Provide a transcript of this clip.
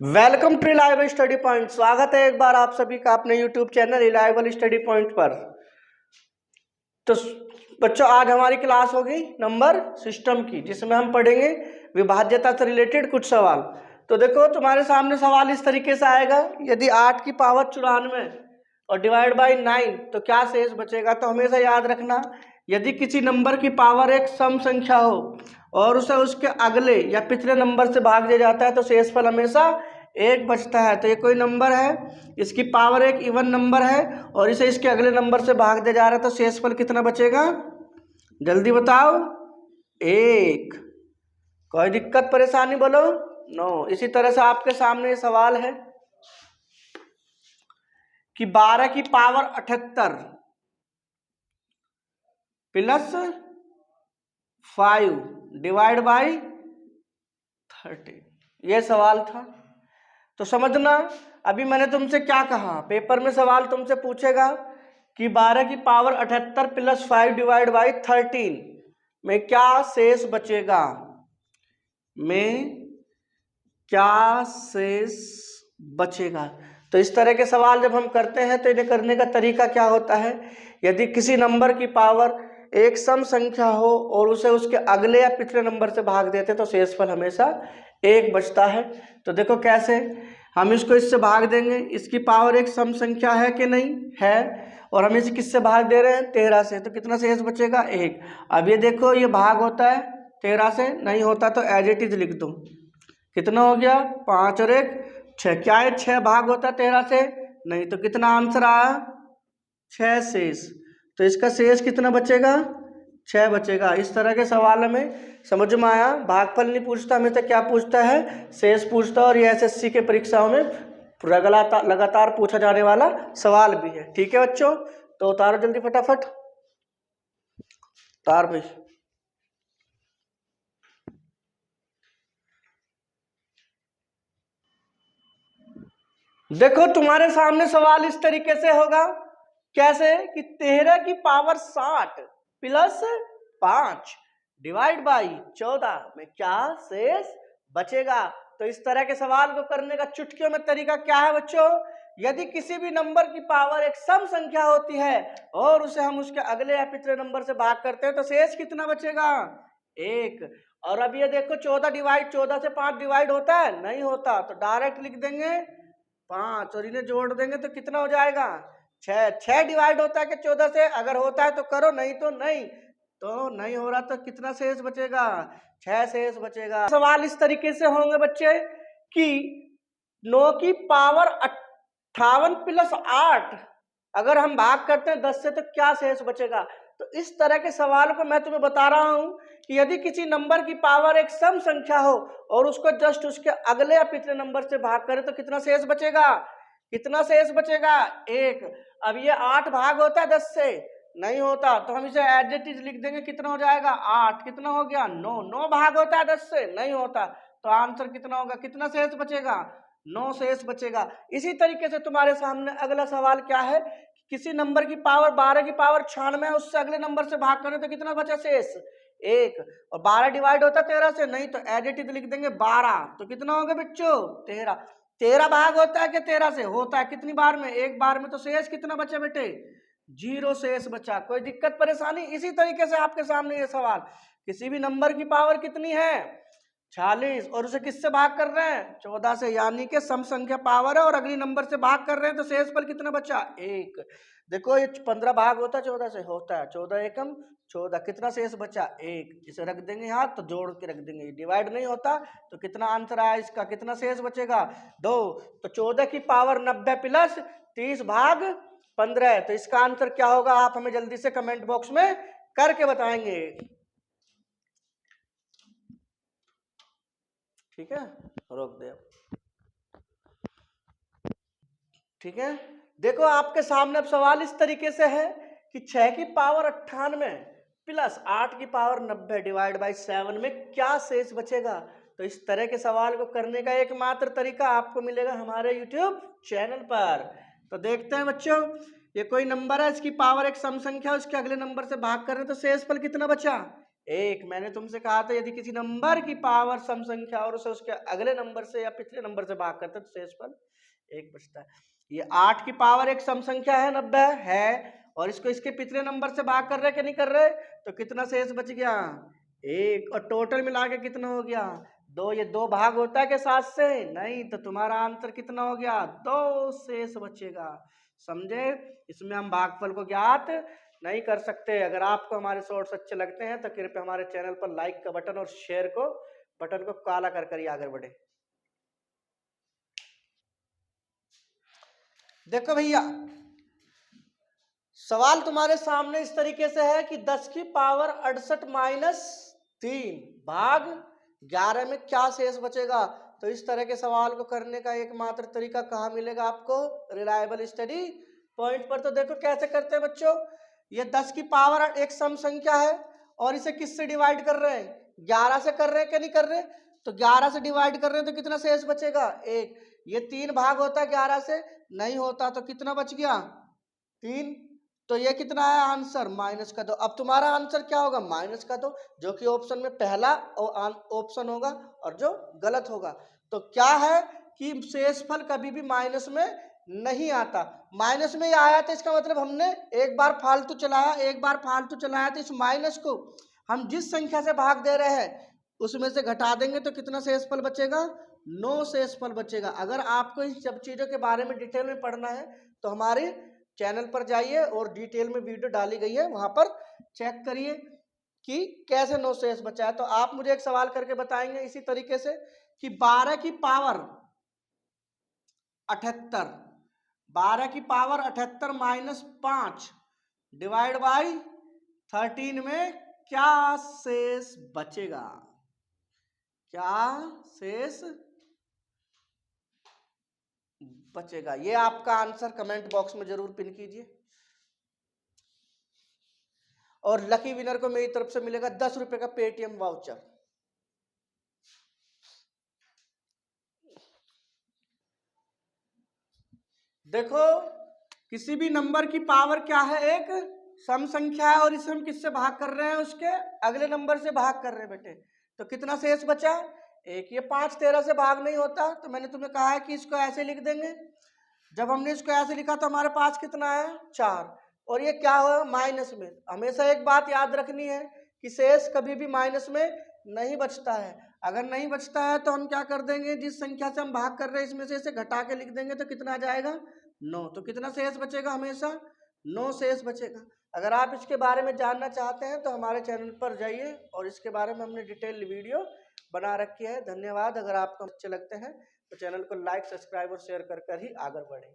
Welcome to reliable study point. स्वागत है एक बार आप सभी का अपने YouTube channel reliable study point पर। तो बच्चों, आज हमारी क्लास होगी नंबर सिस्टम की, जिसमें हम पढ़ेंगे विभाज्यता से रिलेटेड कुछ सवाल। तो देखो, तुम्हारे सामने सवाल इस तरीके से आएगा, यदि 8 की पावर 94 और डिवाइड बाई 9 तो क्या शेष बचेगा। तो हमेशा याद रखना, यदि किसी नंबर की पावर एक सम संख्या हो और उसे उसके अगले या पिछले नंबर से भाग दिया जाता है तो शेषफल हमेशा एक बचता है। तो ये कोई नंबर है, इसकी पावर एक इवन नंबर है और इसे इसके अगले नंबर से भाग दिया जा रहा है, तो शेषफल कितना बचेगा, जल्दी बताओ। एक। कोई दिक्कत परेशानी बोलो? नो। इसी तरह से आपके सामने ये सवाल है कि 12 की पावर 78 प्लस 5 डिवाइड बाई 30, ये सवाल था। तो समझना, अभी मैंने तुमसे क्या कहा, पेपर में सवाल तुमसे पूछेगा कि 12 की पावर 78 प्लस 5 डिवाइड बाई 13 में क्या शेष बचेगा, में क्या शेष बचेगा। तो इस तरह के सवाल जब हम करते हैं तो इन्हें करने का तरीका क्या होता है, यदि किसी नंबर की पावर एक सम संख्या हो और उसे उसके अगले या पिछले नंबर से भाग देते तो शेषफल हमेशा एक बचता है। तो देखो कैसे हम इसको इससे भाग देंगे, इसकी पावर एक सम संख्या है कि नहीं है, और हम इसे किससे भाग दे रहे हैं, 13 से, तो कितना शेष बचेगा, एक। अब ये देखो, ये भाग होता है 13 से, नहीं होता तो एज इट इज लिख दो। कितना हो गया, 5 और 1 6। क्या है 6 भाग होता है 13 से, नहीं, तो कितना आंसर आया, 6 शेष। तो इसका शेष कितना बचेगा, 6 बचेगा। इस तरह के सवाल हमें समझ में आया। भागफल नहीं पूछता, हमें तो क्या पूछता है, शेष पूछता है, और ये एसएससी के परीक्षाओं में लगातार पूछा जाने वाला सवाल भी है। ठीक है बच्चों, तो उतारो जल्दी फटाफट, उतार भाई। देखो, तुम्हारे सामने सवाल इस तरीके से होगा, कैसे कि 13 की पावर 60 प्लस 5 डिवाइड बाई 14 में क्या शेष बचेगा। तो इस तरह के सवाल को करने का चुटकियों में तरीका क्या है बच्चों, यदि किसी भी नंबर की पावर एक सम संख्या होती है और उसे हम उसके अगले या पिछले नंबर से भाग करते हैं तो शेष कितना बचेगा, एक। और अब ये देखो, 14 से 5 डिवाइड होता है, नहीं होता, तो डायरेक्ट लिख देंगे 5 और इन्हें जोड़ देंगे तो कितना हो जाएगा, 6। 6 डिवाइड होता है कि 14 से, अगर होता है तो करो, नहीं तो नहीं। तो नहीं हो रहा तो कितना शेष बचेगा, 6 शेष बचेगा। सवाल इस तरीके से होंगे बच्चे कि 9 की पावर 58 प्लस 8 अगर हम भाग करते हैं 10 से तो क्या शेष बचेगा। तो इस तरह के सवाल को मैं तुम्हें बता रहा हूं कि यदि किसी नंबर की पावर एक सम संख्या हो और उसको जस्ट उसके अगले या पिछले नंबर से भाग करें तो कितना शेष बचेगा, कितना शेष बचेगा, एक। अब ये 8 भाग होता है 10 से, नहीं होता, तो हम इसे एज इट इज लिख देंगे, कितना हो जाएगा 8, कितना हो गया 9। 9 भाग होता है 10 से, नहीं होता, तो आंसर कितना होगा, कितना शेष बचेगा, 9 शेष बचेगा। इसी तरीके से तुम्हारे सामने अगला सवाल क्या है, किसी नंबर की पावर 12 की पावर 96 है, उससे अगले नंबर से भाग करें तो कितना बचा शेष, एक। और 12 डिवाइड होता है 13 से, नहीं, तो एज इट इज लिख देंगे 12, तो कितना होगा बच्चों 13। 13 भाग होता है कि 13 से, होता है, कितनी बार में, एक बार में, तो शेष कितना बचा बेटे, 0 शेष बचा। कोई दिक्कत परेशानी। इसी तरीके से आपके सामने ये सवाल, किसी भी नंबर की पावर कितनी है 46 और उसे किससे भाग कर रहे हैं 14 से, यानी कि सम संख्या पावर है और अगली नंबर से भाग कर रहे हैं, तो शेषफल कितना बचा, एक। देखो, ये 15 भाग होता है 14 से, होता है, 14 एकम 14, कितना शेष बचा, एक। इसे रख देंगे यहाँ, तो जोड़ के रख देंगे, डिवाइड नहीं होता, तो कितना आंसर आया इसका, कितना शेष बचेगा, 2। तो 14 की पावर 90 प्लस 30 भाग 15, तो इसका आंसर क्या होगा, आप हमें जल्दी से कमेंट बॉक्स में करके बताएंगे। ठीक है, रोक दे। ठीक है, देखो आपके सामने अब सवाल इस तरीके से है कि 6 की पावर 98 प्लस 8 की पावर 90 डिवाइड बाई 7 में क्या शेष बचेगा। तो इस तरह के सवाल को करने का एकमात्र तरीका आपको मिलेगा हमारे YouTube चैनल पर। तो देखते हैं बच्चों, ये कोई नंबर है, इसकी पावर एक सम संख्या, उसके अगले नंबर से भाग कर रहे हैं तो शेषफल कितना बचा, 1। मैंने तुमसे कहा था यदि किसी नंबर की पावर सम संख्या और उसे उसके अगले नंबर से या पिछले नंबर से भाग करते तो शेषफल 1 बचता है। ये 8 की पावर एक सम संख्या है 90 है और इसको इसके पिछले नंबर से भाग कर रहे कि नहीं कर रहे, तो कितना शेष बच गया 1। और टोटल मिला के कितना हो गया 2। ये 2 भाग होता है कि 7 से नहीं, तो तुम्हारा आंसर कितना हो गया 2 शेष बचेगा। समझे? इसमें हम भागफल को ज्ञात नहीं कर सकते। अगर आपको हमारे शॉर्ट्स अच्छे लगते हैं तो कृपया हमारे चैनल पर लाइक का बटन और शेयर को बटन को काला कर ही आगे बढ़े। देखो भैया, सवाल तुम्हारे सामने इस तरीके से है कि 10 की पावर 68 माइनस 3 भाग 11 में क्या शेष बचेगा। तो इस तरह के सवाल को करने का एकमात्र तरीका कहाँ मिलेगा आपको, रिलायबल स्टडी पॉइंट पर। तो देखो कैसे करते हैं बच्चों, ये 10 की पावर एक सम संख्या है और इसे किससे डिवाइड कर रहे हैं, 11 से कर रहे हैं क्या नहीं कर रहे, तो 11 से डिवाइड कर रहे हैं तो कितना शेष बचेगा 1। ये 3 भाग होता है 11 से, नहीं होता, तो कितना बच गया 3। तो ये कितना है आंसर माइनस का 2। अब तुम्हारा आंसर क्या होगा माइनस का 2, जो कि ऑप्शन में पहला ऑप्शन होगा और जो गलत होगा। तो क्या है कि शेषफल कभी भी माइनस में नहीं आता। माइनस में ही आया था इसका मतलब हमने एक बार फालतू चलाया, तो इस माइनस को हम जिस संख्या से भाग दे रहे हैं उसमें से घटा देंगे तो कितना शेषफल बचेगा 9 शेषफल बचेगा। अगर आपको इन सब चीजों के बारे में डिटेल में पढ़ना है तो हमारे चैनल पर जाइए और डिटेल में वीडियो डाली गई है, वहां पर चेक करिए कि कैसे 9 शेष बचा है। तो आप मुझे एक सवाल करके बताएंगे इसी तरीके से कि 12 की पावर 78, 12 की पावर 78 माइनस 5 डिवाइड बाई 13 में क्या शेष बचेगा, क्या शेष बचेगा। ये आपका आंसर कमेंट बॉक्स में जरूर पिन कीजिए और लकी विनर को मेरी तरफ से मिलेगा 10 रुपए का पेटीएम वाउचर। देखो, किसी भी नंबर की पावर क्या है, एक सम संख्या है और इसे हम किससे भाग कर रहे हैं, उसके अगले नंबर से भाग कर रहे हैं बेटे। तो कितना शेष बचा 1। ये 5 13 से भाग नहीं होता, तो मैंने तुम्हें कहा है कि इसको ऐसे लिख देंगे। जब हमने इसको ऐसे लिखा तो हमारे पास कितना है 4, और ये क्या हुआ माइनस में। हमेशा एक बात याद रखनी है कि शेष कभी भी माइनस में नहीं बचता है। अगर नहीं बचता है तो हम क्या कर देंगे, जिस संख्या से हम भाग कर रहे हैं इसमें से इसे घटा के लिख देंगे तो कितना आ जाएगा 9। तो कितना शेष बचेगा, हमेशा 9 शेष बचेगा। अगर आप इसके बारे में जानना चाहते हैं तो हमारे चैनल पर जाइए और इसके बारे में हमने डिटेल वीडियो बना रखी है। धन्यवाद। अगर आपको अच्छे लगते हैं तो चैनल को लाइक सब्सक्राइब और शेयर कर ही आगे बढ़ें।